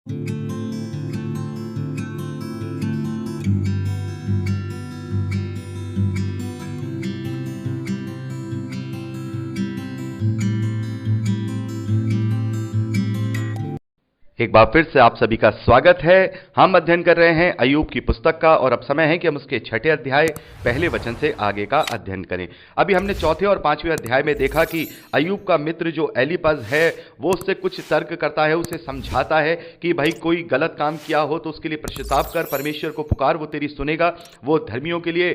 एक बार फिर से आप सभी का स्वागत है। हम अध्ययन कर रहे हैं अय्यूब की पुस्तक का और अब समय है कि हम उसके 6ठे अध्याय पहले वचन से आगे का अध्ययन करें। अभी हमने 4थे और 5वें अध्याय में देखा कि अय्यूब का मित्र जो एलीपज है वो उससे कुछ तर्क करता है, उसे समझाता है कि भाई कोई गलत काम किया हो तो उसके लिए पश्चाताप कर, परमेश्वर को पुकार, वो तेरी सुनेगा, वो धर्मियों के लिए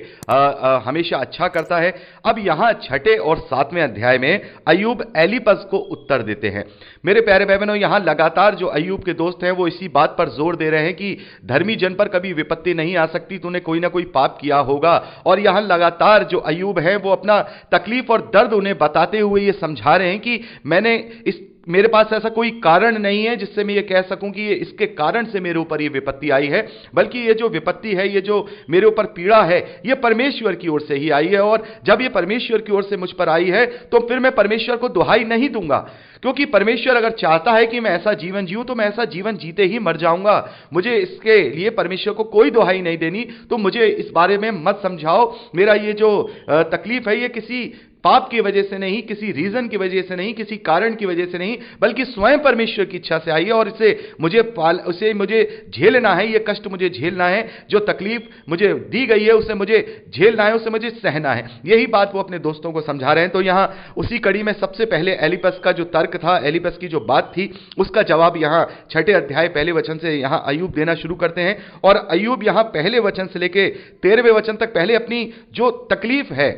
हमेशा अच्छा करता है। अब यहाँ 6ठे और 7वें अध्याय में अय्यूब एलीपज को उत्तर देते हैं। मेरे प्यारे भाई बहनों, यहाँ लगातार जो अय्यूब के दोस्त हैं वो इसी बात पर जोर दे रहे हैं कि धर्मी जन पर कभी विपत्ति नहीं आ सकती, तूने कोई ना कोई पाप किया होगा। और यहां लगातार जो अय्यूब है वो अपना तकलीफ और दर्द उन्हें बताते हुए ये समझा रहे हैं कि मेरे पास ऐसा कोई कारण नहीं है जिससे मैं ये कह सकूं कि ये इसके कारण से मेरे ऊपर ये विपत्ति आई है, बल्कि ये जो विपत्ति है, ये जो मेरे ऊपर पीड़ा है, ये परमेश्वर की ओर से ही आई है। और जब ये परमेश्वर की ओर से मुझ पर आई है तो फिर मैं परमेश्वर को दुहाई नहीं दूंगा, क्योंकि परमेश्वर अगर चाहता है कि मैं ऐसा जीवन जीऊं तो मैं ऐसा जीवन जीते ही मर जाऊंगा। मुझे इसके लिए परमेश्वर को कोई दुहाई नहीं देनी, तो मुझे इस बारे में मत समझाओ। मेरा ये जो तकलीफ है ये किसी पाप की वजह से नहीं, किसी रीजन की वजह से नहीं, किसी कारण की वजह से नहीं, बल्कि स्वयं परमेश्वर की इच्छा से आई है। और उसे मुझे झेलना है, ये कष्ट मुझे झेलना है, जो तकलीफ मुझे दी गई है उसे मुझे झेलना है, उसे मुझे सहना है। यही बात वो अपने दोस्तों को समझा रहे हैं। तो यहां उसी कड़ी में सबसे पहले एलीपज का जो तर्क था, एलीपज की जो बात थी, उसका जवाब यहां 6ठे अध्याय पहले वचन से यहां अय्यूब देना शुरू करते हैं। और अय्यूब यहां पहले वचन से लेकर 13वें वचन तक पहले अपनी जो तकलीफ है,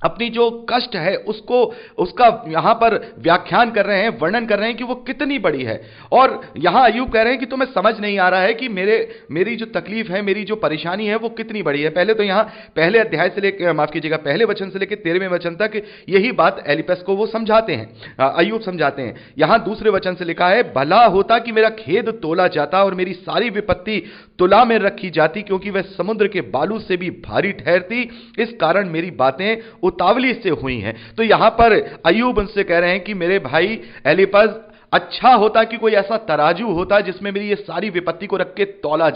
अपनी जो कष्ट है, उसका यहां पर व्याख्यान कर रहे हैं, वर्णन कर रहे हैं कि वो कितनी बड़ी है। और यहां अय्यूब कह रहे हैं कि तुम्हें समझ नहीं आ रहा है कि मेरी जो तकलीफ है, मेरी जो परेशानी है वो कितनी बड़ी है। पहले तो यहां पहले अध्याय से लेकर, माफ कीजिएगा, पहले वचन से लेकर 13वें वचन तक यही बात एलीपज को वो समझाते हैं, अय्यूब समझाते हैं। यहां दूसरे वचन से लिखा है, भला होता कि मेरा खेद तोला जाता और मेरी सारी विपत्ति तुला में रखी जाती, क्योंकि वह समुद्र के बालू से भी भारी ठहरती, इस कारण मेरी बातें उतावली से हुई हैं। तो यहां पर अय्यूब उनसे कह रहे हैं कि मेरे भाई एलीपज, अच्छा होता कि कोई ऐसा तराजू होता जिसमें मेरी ये सारी विपत्ति को रख के तौला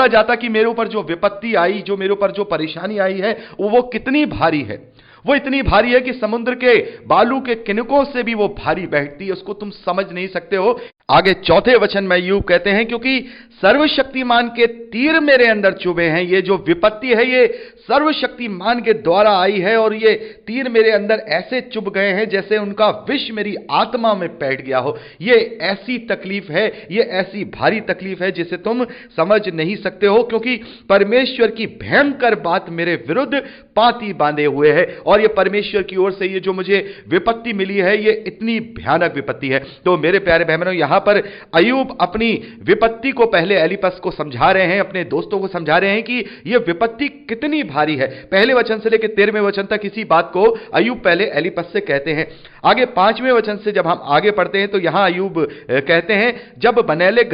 जाता कि मेरे ऊपर जो विपत्ति आई, जो मेरे ऊपर जो परेशानी आई है वो कितनी भारी है। वो इतनी भारी है कि समुद्र के बालू के किनकों से भी वो भारी बैठती है, उसको तुम समझ नहीं सकते हो। आगे 4थे वचन में अय्यूब कहते हैं, क्योंकि सर्वशक्तिमान के तीर मेरे अंदर चुभे हैं। ये जो विपत्ति है ये सर्वशक्तिमान के द्वारा आई है, और ये तीर मेरे अंदर ऐसे चुभ गए हैं जैसे उनका विष मेरी आत्मा में बैठ गया हो। ये ऐसी तकलीफ है, ये ऐसी भारी तकलीफ है जिसे तुम समझ नहीं सकते हो, क्योंकि परमेश्वर की भयंकर बात मेरे विरुद्ध पाती बांधे हुए है। और ये परमेश्वर की ओर से ये जो मुझे विपत्ति मिली है ये इतनी भयानक विपत्ति है। तो मेरे प्यारे बहनों, यहां पर अय्यूब अपनी विपत्ति को पहले एलीपज को समझा रहे हैं, अपने दोस्तों को समझा रहे हैं कि यह विपत्ति कितनी भारी है। पहले वचन से लेकर 13वें वचन तक इसी बात को अय्यूब पहले एलीपज से कहते हैं। आगे 5वें वचन से जब हम आगे पढ़ते हैं तो यहां अय्यूब कहते हैं, जब बनेले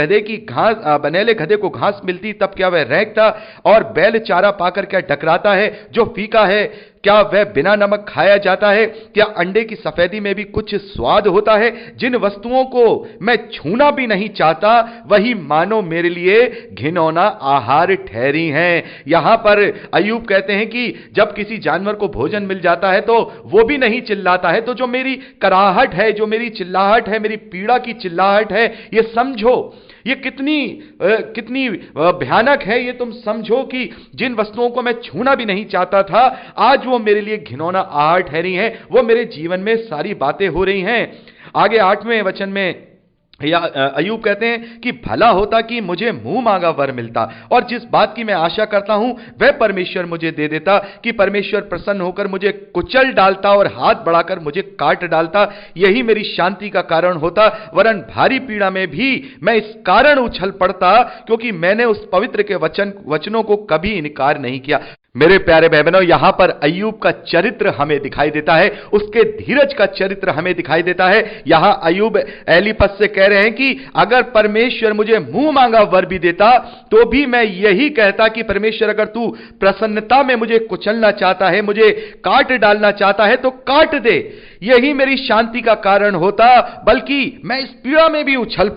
गधे को घास मिलती तब क्या वह रेंगता, और बैल चारा पाकर क्या डकराता है। जो फीका है क्या वह बिना नमक खाया जाता है। क्या अंडे की सफेदी में भी कुछ स्वाद होता है। जिन वस्तुओं को मैं छूना भी नहीं चाहता वही मानो मेरे लिए घिनौना आहार ठहरी हैं। यहां पर अय्यूब कहते हैं कि जब किसी जानवर को भोजन मिल जाता है तो वो भी नहीं चिल्लाता है। तो जो मेरी कराहट है, जो मेरी चिल्लाहट है, मेरी पीड़ा की चिल्लाहट है, ये समझो ये कितनी भयानक है। ये तुम समझो कि जिन वस्तुओं को मैं छूना भी नहीं चाहता था आज वो मेरे लिए घिनौना आहार ठहरी हैं। वो मेरे जीवन में सारी बातें हो रही हैं। आगे 8वें वचन में अय्यूब कहते हैं कि भला होता कि मुझे मुंह मांगा वर मिलता, और जिस बात की मैं आशा करता हूं वह परमेश्वर मुझे दे देता, कि परमेश्वर प्रसन्न होकर मुझे कुचल डालता और हाथ बढ़ाकर मुझे काट डालता। यही मेरी शांति का कारण होता, वरन भारी पीड़ा में भी मैं इस कारण उछल पड़ता, क्योंकि मैंने उस पवित्र के वचनों को कभी इनकार नहीं किया। मेरे प्यारे भाई बहनों, यहां पर अय्यूब का चरित्र हमें दिखाई देता है, उसके धीरज का चरित्र हमें दिखाई देता है। यहां अय्यूब एलीपज से कह रहे हैं कि अगर परमेश्वर मुझे मुंह मांगा वर भी देता तो भी मैं यही कहता कि परमेश्वर अगर तू प्रसन्नता में मुझे कुचलना चाहता है, मुझे काट डालना चाहता है तो काट दे। यही मेरी शांति का कारण होता, बल्कि मैं इस पीड़ा में भी उछल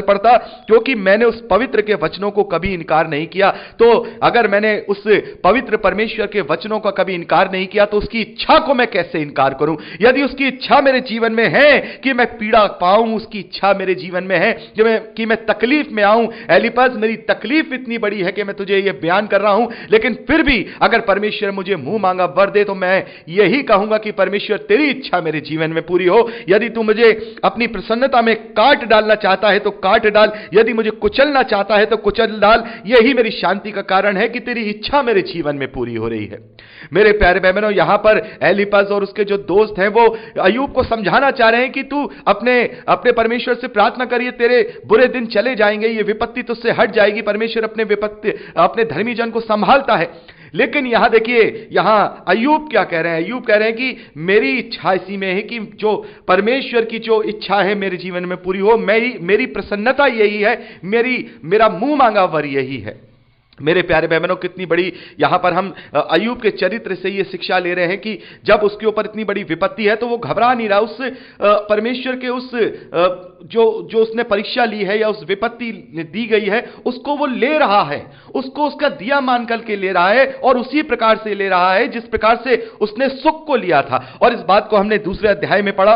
पड़ता, क्योंकि मैंने उस पवित्र के वचनों को कभी इनकार नहीं किया। तो अगर मैंने उस पवित्र परमेश्वर के वचनों का कभी इनकार नहीं किया, तो उसकी इच्छा को मैं कैसे इनकार करूं? यदि उसकी इच्छा मेरे जीवन में है कि मैं पीड़ा पाऊं, उसकी इच्छा मेरे जीवन में है कि मैं तकलीफ में आऊं, एलिपस मेरी तकलीफ इतनी बड़ी है कि मैं तुझे यह बयान कर रहा हूं, लेकिन फिर भी अगर परमेश्वर मुझे मुंह मांगा वर दे, तो मैं यही कहूंगा कि परमेश्वर तेरी इच्छा मेरे जीवन में पूरी हो। यदि तू मुझे अपनी प्रसन्नता में काट डालना चाहता है तो काट डाल, यदि मुझे कुचलना चाहता है तो कुचल डाल। यही मेरी शांति का कारण है कि तेरी इच्छा मेरे जीवन में पूरी हो रही है। मेरे प्यारे बहनों, यहां पर एलिपज और उसके जो दोस्त हैं वो अय्यूब को समझाना चाह रहे हैं कि तू अपने परमेश्वर से प्रार्थना करिए, तेरे बुरे दिन चले जाएंगे, ये विपत्ति तुझसे हट जाएगी। परमेश्वर अपने धर्मी जन को संभालता है। लेकिन यहां देखिए, यहां अय्यूब क्या कह रहे हैं? अय्यूब कह रहे हैं कि मेरी इच्छा इसी में है कि जो परमेश्वर की जो इच्छा है मेरे जीवन में पूरी हो। मेरी प्रसन्नता यही है, मेरा मुंह मांगा वर यही है। मेरे प्यारे बहनों, कितनी बड़ी यहां पर हम अय्यूब के चरित्र से ये शिक्षा ले रहे हैं कि जब उसके ऊपर इतनी बड़ी विपत्ति है तो वो घबरा नहीं रहा। उस परमेश्वर के उस जो उसने परीक्षा ली है या उस विपत्ति दी गई है, उसको वो ले रहा है, उसको उसका दिया मान करके ले रहा है, और उसी प्रकार से ले रहा है जिस प्रकार से उसने सुख को लिया था। और इस बात को हमने दूसरे अध्याय में पढ़ा।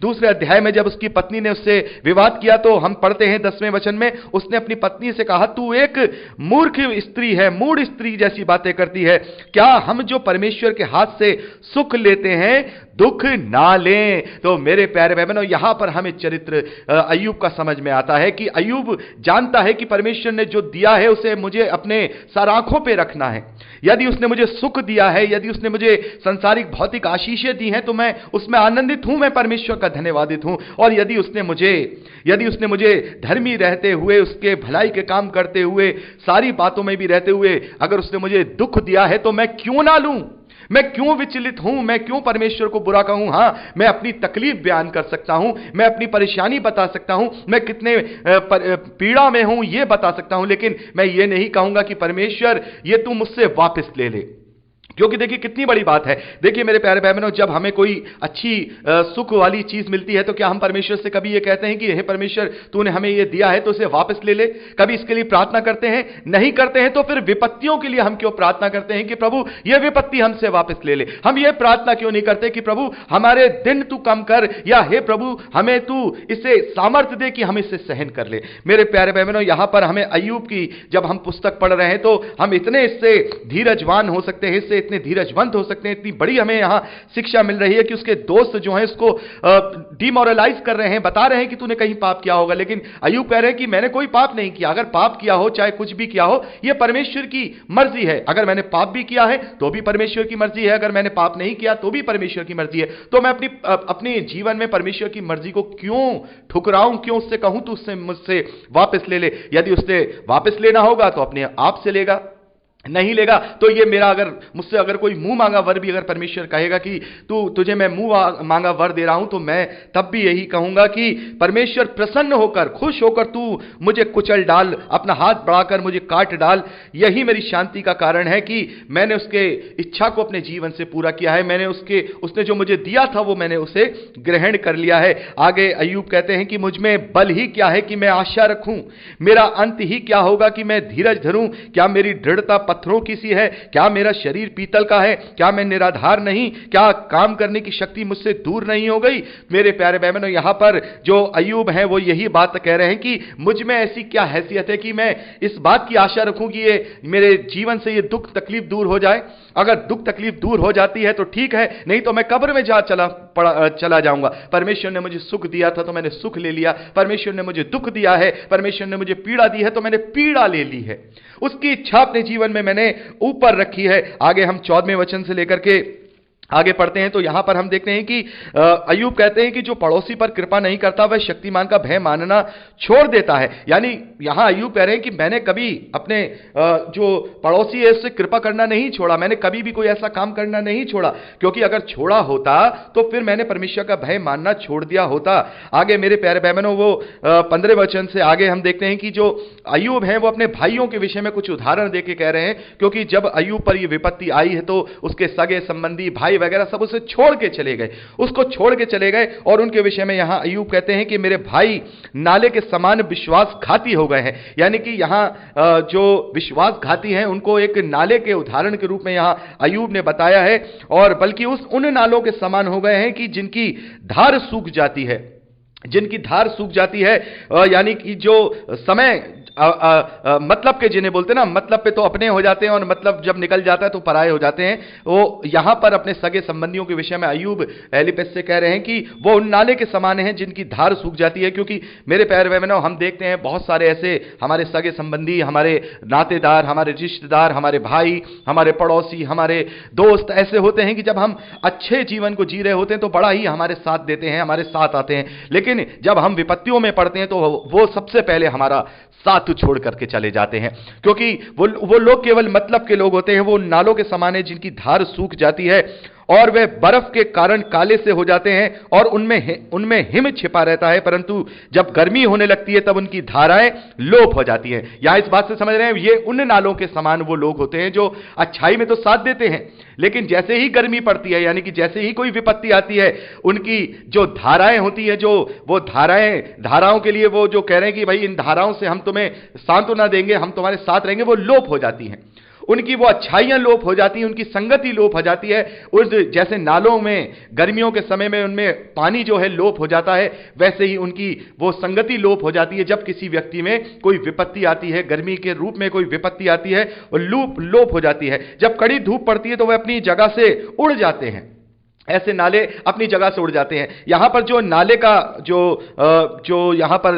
दूसरे अध्याय में जब उसकी पत्नी ने उससे विवाद किया, तो हम पढ़ते हैं 10वें वचन में, उसने अपनी पत्नी से कहा, तू एक मूर्ख स्त्री है, मूढ़ स्त्री जैसी बातें करती है। क्या हम जो परमेश्वर के हाथ से सुख लेते हैं दुख ना लें? तो मेरे प्यारे बहनों, यहां पर हमें चरित्र अय्यूब का समझ में आता है कि अय्यूब जानता है कि परमेश्वर ने जो दिया है उसे मुझे अपने सर आंखों पे रखना है। यदि उसने मुझे सुख दिया है, यदि उसने मुझे संसारिक भौतिक आशीषें दी हैं, तो मैं उसमें आनंदित हूं, मैं परमेश्वर का धन्यवादित हूं। और यदि उसने मुझे धर्मी रहते हुए, उसके भलाई के काम करते हुए, सारी बातों में भी रहते हुए अगर उसने मुझे दुख दिया है, तो मैं क्यों ना लूं? मैं क्यों विचलित हूं? मैं क्यों परमेश्वर को बुरा कहूं? हां, मैं अपनी तकलीफ बयान कर सकता हूं, मैं अपनी परेशानी बता सकता हूं, मैं कितने पीड़ा में हूं ये बता सकता हूं, लेकिन मैं ये नहीं कहूंगा कि परमेश्वर ये तू मुझसे वापस ले ले। क्योंकि देखिए कितनी बड़ी बात है। देखिए मेरे प्यारे भाई बहनों, जब हमें कोई अच्छी सुख वाली चीज मिलती है, तो क्या हम परमेश्वर से कभी ये कहते हैं कि हे परमेश्वर तूने हमें ये दिया है तो इसे वापस ले ले? कभी इसके लिए प्रार्थना करते हैं? नहीं करते हैं। तो फिर विपत्तियों के लिए हम क्यों प्रार्थना करते हैं कि प्रभु ये विपत्ति हमसे वापस ले ले? हम ये प्रार्थना क्यों नहीं करते कि प्रभु हमारे दिन तू कम कर, या हे प्रभु हमें तू इसे सामर्थ्य दे कि हम इसे सहन कर ले? मेरे प्यारे भाई बहनों, यहां पर हमें अय्यूब की जब हम पुस्तक पढ़ रहे हैं, तो हम इतने इससे धीरजवान हो सकते हैं, इससे इतने धीरजवंत हो सकते हैं। इतनी बड़ी हमें यहां शिक्षा मिल रही है कि उसके दोस्त जो हैं उसको डिमोरलाइज कर रहे हैं, बता रहे हैं कि तूने कहीं पाप किया होगा, लेकिन अय्यूब कह रहे हैं कि मैंने कोई पाप नहीं किया। अगर पाप किया हो, चाहे कुछ भी किया हो, यह परमेश्वर की मर्जी है। अगर मैंने पाप भी किया है तो भी परमेश्वर की मर्जी है, अगर मैंने पाप नहीं किया तो भी परमेश्वर की मर्जी है। तो मैं अपने जीवन में परमेश्वर की मर्जी को क्यों ठुकराऊं? क्यों उससे कहूं तू उससे मुझसे वापस ले ले? यदि उससे वापस लेना होगा तो अपने आप से लेगा, नहीं लेगा तो ये मेरा मुझसे अगर कोई मुंह मांगा वर भी अगर परमेश्वर कहेगा कि तुझे मैं मुंह मांगा वर दे रहा हूं, तो मैं तब भी यही कहूंगा कि परमेश्वर प्रसन्न होकर, खुश होकर तू मुझे कुचल डाल, अपना हाथ बढ़ाकर मुझे काट डाल। यही मेरी शांति का कारण है कि मैंने उसके इच्छा को अपने जीवन से पूरा किया है। मैंने उसने जो मुझे दिया था वो मैंने उसे ग्रहण कर लिया है। आगे अय्यूब कहते हैं कि मुझ में बल ही क्या है कि मैं आशा रखूं, मेरा अंत ही क्या होगा कि मैं धीरज धरूं? क्या मेरी दृढ़ता पत्थरों की सी है? क्या मेरा शरीर पीतल का है? क्या मैं निराधार नहीं? क्या काम करने की शक्ति मुझसे दूर नहीं हो गई? मेरे प्यारे बहनों, यहां पर जो अय्यूब हैं वो यही बात कह रहे हैं कि मुझ में ऐसी क्या हैसियत है कि मैं इस बात की आशा रखूं कि ये मेरे जीवन से ये दुख तकलीफ दूर हो जाए। अगर दुख तकलीफ दूर हो जाती है तो ठीक है, नहीं तो मैं कब्र में चला जाऊंगा। परमेश्वर ने मुझे सुख दिया था तो मैंने सुख ले लिया, परमेश्वर ने मुझे दुख दिया है, परमेश्वर ने मुझे पीड़ा दी है तो मैंने पीड़ा ले ली है। उसकी इच्छा अपने जीवन में मैंने ऊपर रखी है। आगे हम 14वें वचन से लेकर के आगे पढ़ते हैं तो यहां पर हम देखते हैं कि अय्यूब कहते हैं कि जो पड़ोसी पर कृपा नहीं करता वह शक्तिमान का भय मानना छोड़ देता है। यानी यहां अय्यूब कह रहे हैं कि मैंने कभी अपने जो पड़ोसी है उससे कृपा करना नहीं छोड़ा, मैंने कभी भी कोई ऐसा काम करना नहीं छोड़ा, क्योंकि अगर छोड़ा होता तो फिर मैंने परमेश्वर का भय मानना छोड़ दिया होता। आगे मेरे प्यारे बहनों, वो 15 वचन से आगे हम देखते हैं कि जो अय्यूब है वो अपने भाइयों के विषय में कुछ उदाहरण देके कह रहे हैं, क्योंकि जब अय्यूब पर यह विपत्ति आई है तो उसके सगे संबंधी भाई भाई वगैरह सब उसे छोड़ के चले गए, उसको छोड़ के चले गए। और उनके विषय में यहां अय्यूब कहते हैं कि मेरे भाई नाले के समान विश्वासघाती हो गए हैं। यानी कि यहां जो विश्वासघाती हैं उनको एक नाले के उदाहरण के रूप में यहां अय्यूब ने बताया है, और बल्कि उन नालों के समान हो गए हैं कि जिनकी धार सूख जाती है, जिनकी धार सूख जाती है। यानी कि जो समय मतलब के जिन्हें बोलते हैं ना, मतलब पे तो अपने हो जाते हैं और मतलब जब निकल जाता है तो पराये हो जाते हैं। वो यहां पर अपने सगे संबंधियों के विषय में अय्यूब एलीपस से कह रहे हैं कि वो उन नाले के समान हैं जिनकी धार सूख जाती है। क्योंकि मेरे प्यारे बहनों, हम देखते हैं बहुत सारे ऐसे हमारे सगे संबंधी, हमारे नातेदार, हमारे रिश्तेदार, हमारे भाई, हमारे पड़ोसी, हमारे दोस्त ऐसे होते हैं कि जब हम अच्छे जीवन को जी रहे होते हैं तो बड़ा ही हमारे साथ देते हैं, हमारे साथ आते हैं। लेकिन जब हम विपत्तियों में पड़ते हैं तो वो सबसे पहले हमारा साथ छोड़ करके चले जाते हैं। क्योंकि वो लोग केवल मतलब के लोग होते हैं। वो नालों के समान है जिनकी धार सूख जाती है और वे बर्फ के कारण काले से हो जाते हैं और उनमें हिम छिपा रहता है, परंतु जब गर्मी होने लगती है तब उनकी धाराएं लोप हो जाती हैं। यहां इस बात से समझ रहे हैं, ये उन नालों के समान वो लोग होते हैं जो अच्छाई में तो साथ देते हैं, लेकिन जैसे ही गर्मी पड़ती है, यानी कि जैसे ही कोई विपत्ति आती है, उनकी जो धाराएं होती है, जो वो धाराओं के लिए वो जो कह रहे हैं कि भाई इन धाराओं से हम तुम्हें सांत्वना देंगे, हम तुम्हारे साथ रहेंगे, वो लोप हो जाती हैं। उनकी वो अच्छाइयां लोप हो जाती हैं, उनकी संगति लोप हो जाती है। उस जैसे नालों में गर्मियों के समय में उनमें पानी जो है लोप हो जाता है, वैसे ही उनकी वो संगति लोप हो जाती है। जब किसी व्यक्ति में कोई विपत्ति आती है, गर्मी के रूप में कोई विपत्ति आती है, वो लोप हो जाती है। जब कड़ी धूप पड़ती है तो वह अपनी जगह से उड़ जाते हैं। ऐसे नाले अपनी जगह से उड़ जाते हैं। यहां पर जो नाले का जो यहां पर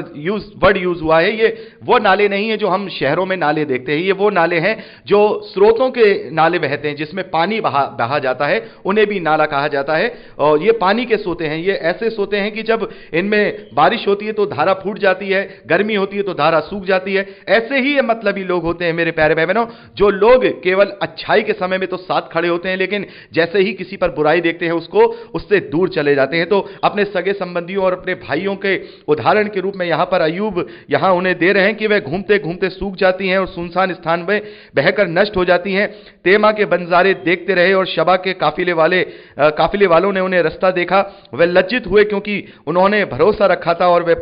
वर्ड यूज हुआ है, ये वो नाले नहीं है जो हम शहरों में नाले देखते हैं। ये वो नाले हैं जो स्रोतों के नाले बहते हैं, जिसमें पानी बहा जाता है, उन्हें भी नाला कहा जाता है। और ये पानी के सोते हैं। ये ऐसे सोते हैं कि जब इनमें बारिश होती है तो धारा फूट जाती है, गर्मी होती है तो धारा सूख जाती है। ऐसे ही ये मतलबी लोग होते हैं मेरे प्यारे भाई बहनों, जो लोग केवल अच्छाई के समय में तो साथ खड़े होते हैं, लेकिन जैसे ही किसी पर बुराई देखते हैं उससे दूर चले जाते हैं। तो अपने सगे संबंधियों और अपने भाइयों के उदाहरण के रूप में यहां पर अय्यूब यहां उन्हें दे रहे हैं कि वे घूमते घूमते सूख जाती हैं और सुनसान स्थान में बहकर नष्ट हो जाती हैं। तेमा के बंजारे देखते रहे और शबा के काफिले वालों ने उन्हें रास्ता देखा। वे लज्जित हुए क्योंकि उन्होंने भरोसा रखा था और वे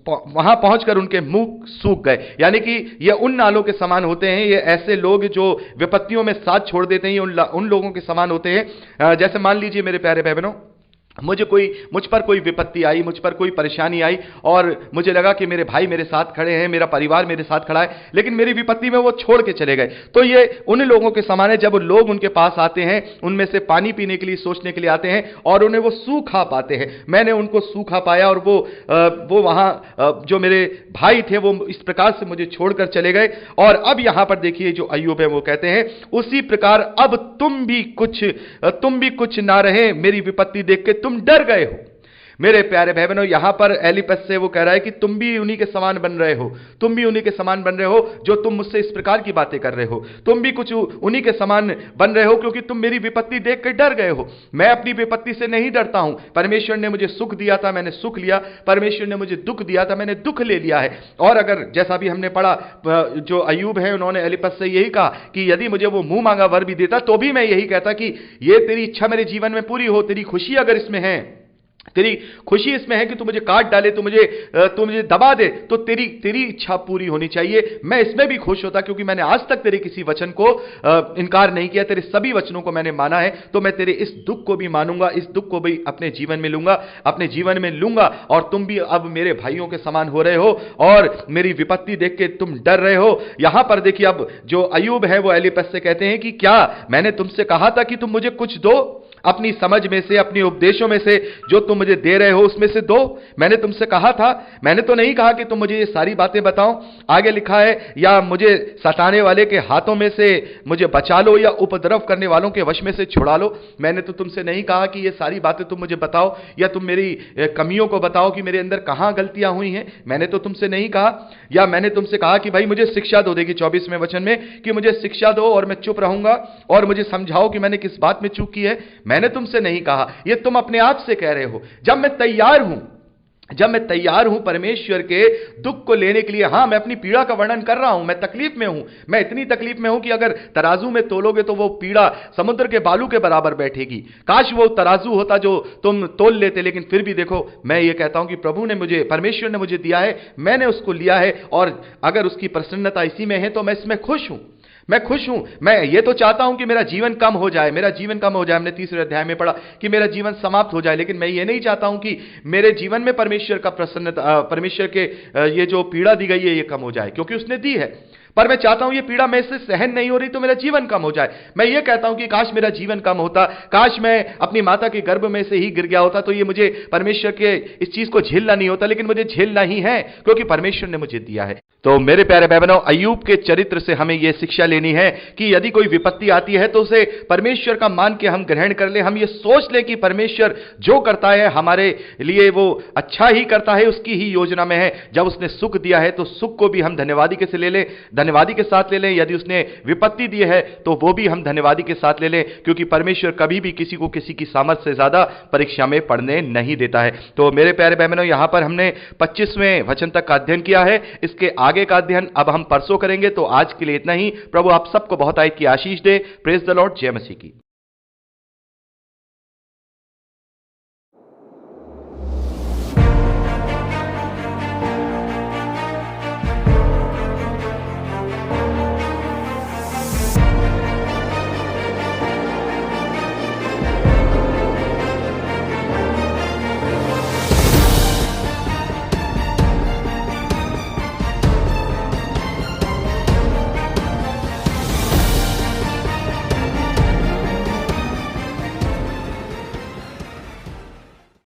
वहां पहुंचकर उनके मुंह सूख गए। यानी कि ये उन नालों के समान होते हैं। ये ऐसे लोग जो विपत्तियों में साथ छोड़ देते हैं, ये उन लोगों के समान होते हैं। जैसे मान लीजिए मेरे प्यारे भाई बहनों, मुझ पर कोई विपत्ति आई, मुझ पर कोई परेशानी आई और मुझे लगा कि मेरे भाई मेरे साथ खड़े हैं, मेरा परिवार मेरे साथ खड़ा है, लेकिन मेरी विपत्ति में वो छोड़ के चले गए। तो ये उन लोगों के समान है जब लोग उनके पास आते हैं, उनमें से पानी पीने के लिए, सोचने के लिए आते हैं और उन्हें वो सूखा पाते हैं। मैंने उनको सूखा पाया और वो वहां जो मेरे भाई थे वो इस प्रकार से मुझे छोड़कर चले गए। और अब यहां पर देखिए जो अय्यूब है वो कहते हैं, उसी प्रकार अब तुम भी कुछ ना रहे, मेरी विपत्ति देख के तुम डर गए हो। मेरे प्यारे भाई बहनों, यहां पर एलीपस से वो कह रहा है कि तुम भी उन्हीं के समान बन रहे हो, तुम भी उन्हीं के समान बन रहे हो जो तुम मुझसे इस प्रकार की बातें कर रहे हो। तुम भी कुछ उन्हीं के समान बन रहे हो क्योंकि तुम मेरी विपत्ति देख कर डर गए हो। मैं अपनी विपत्ति से नहीं डरता हूं। परमेश्वर ने मुझे सुख दिया था, मैंने सुख लिया। परमेश्वर ने मुझे दुख दिया था, मैंने दुख ले लिया है। और अगर जैसा भी हमने पढ़ा, जो अय्यूब है उन्होंने एलीपस से यही कहा कि यदि मुझे वो मुंह मांगा वर भी देता तो भी मैं यही कहता कि ये तेरी इच्छा मेरे जीवन में पूरी हो। तेरी खुशी अगर इसमें है, तेरी खुशी इसमें है कि तू मुझे काट डाले, तू मुझे दबा दे, तो तेरी इच्छा पूरी होनी चाहिए। मैं इसमें भी खुश होता क्योंकि मैंने आज तक तेरे किसी वचन को इनकार नहीं किया, तेरे सभी वचनों को मैंने माना है। तो मैं तेरे इस दुख को भी मानूंगा, इस दुख को भी अपने जीवन में लूंगा। और तुम भी अब मेरे भाइयों के समान हो रहे हो और मेरी विपत्ति देख के तुम डर रहे हो। यहां पर देखिए, अब जो अय्यूब है वो एलीपस से कहते हैं कि क्या मैंने तुमसे कहा था कि तुम मुझे कुछ दो? अपनी समझ में से, अपने उपदेशों में से जो तुम मुझे दे रहे हो उसमें से दो। मैंने तुमसे कहा था, मैंने तो नहीं कहा कि तुम मुझे ये सारी बातें बताओ। आगे लिखा है, या मुझे सताने वाले के हाथों में से मुझे बचा लो या उपद्रव करने वालों के वश में से छुड़ा लो। मैंने तो तुमसे नहीं कहा कि ये सारी बातें तुम मुझे बताओ या तुम मेरी कमियों को बताओ कि मेरे अंदर कहां गलतियां हुई हैं। मैंने तो तुमसे नहीं कहा। या मैंने तुमसे कहा कि भाई मुझे शिक्षा दो, देखिए 24वें वचन में, कि मुझे शिक्षा दो और मैं चुप रहूंगा और मुझे समझाओ कि मैंने किस बात में चूक की है। मैंने तुमसे नहीं कहा, ये तुम अपने आप से कह रहे हो। जब मैं तैयार हूं जब मैं तैयार हूं परमेश्वर के दुख को लेने के लिए, हां मैं अपनी पीड़ा का वर्णन कर रहा हूं, मैं तकलीफ में हूं, मैं इतनी तकलीफ में हूं कि अगर तराजू में तोलोगे तो वो पीड़ा समुद्र के बालू के बराबर बैठेगी। काश वो तराजू होता जो तुम तोल लेते, लेकिन फिर भी देखो मैं ये कहता हूं कि प्रभु ने मुझे, परमेश्वर ने मुझे दिया है, मैंने उसको लिया है, और अगर उसकी प्रसन्नता इसी में है तो मैं इसमें खुश हूं। मैं खुश हूं। मैं ये तो चाहता हूं कि मेरा जीवन कम हो जाए, मेरा जीवन कम हो जाए। हमने तीसरे अध्याय में पढ़ा कि मेरा जीवन समाप्त हो जाए, लेकिन मैं ये नहीं चाहता हूं कि मेरे जीवन में परमेश्वर का प्रसन्नता, परमेश्वर के ये जो पीड़ा दी गई है ये कम हो जाए, क्योंकि उसने दी है। पर मैं चाहता हूं ये पीड़ा मेरे से सहन नहीं हो रही तो मेरा जीवन कम हो जाए। मैं ये कहता हूं कि काश मेरा जीवन कम होता, काश मैं अपनी माता के गर्भ में से ही गिर गया होता तो ये मुझे परमेश्वर के इस चीज को झेलना नहीं होता, लेकिन मुझे झेलना ही है क्योंकि परमेश्वर ने मुझे दिया है। तो मेरे प्यारे भाई बहनों, अय्यूब के चरित्र से हमें यह शिक्षा लेनी है कि यदि कोई विपत्ति आती है तो उसे परमेश्वर का मान के हम ग्रहण कर ले। हम ये सोच ले कि परमेश्वर जो करता है हमारे लिए वो अच्छा ही करता है, उसकी ही योजना में है। जब उसने सुख दिया है तो सुख को भी हम धन्यवादी के से ले लें, धन्यवादी के साथ ले लें। यदि उसने विपत्ति दी है तो वो भी हम धन्यवादी के साथ ले लें, क्योंकि परमेश्वर कभी भी किसी को किसी की सामर्थ से ज्यादा परीक्षा में पढ़ने नहीं देता है। तो मेरे प्यारे भाई बहनों, यहां पर हमने 25वें वचन तक का अध्ययन किया है। इसके आगे का अध्ययन अब हम परसों करेंगे। तो आज के लिए इतना ही। प्रभु आप सबको बहुत आयत की आशीष दे। Praise the lord. जय मसीह की।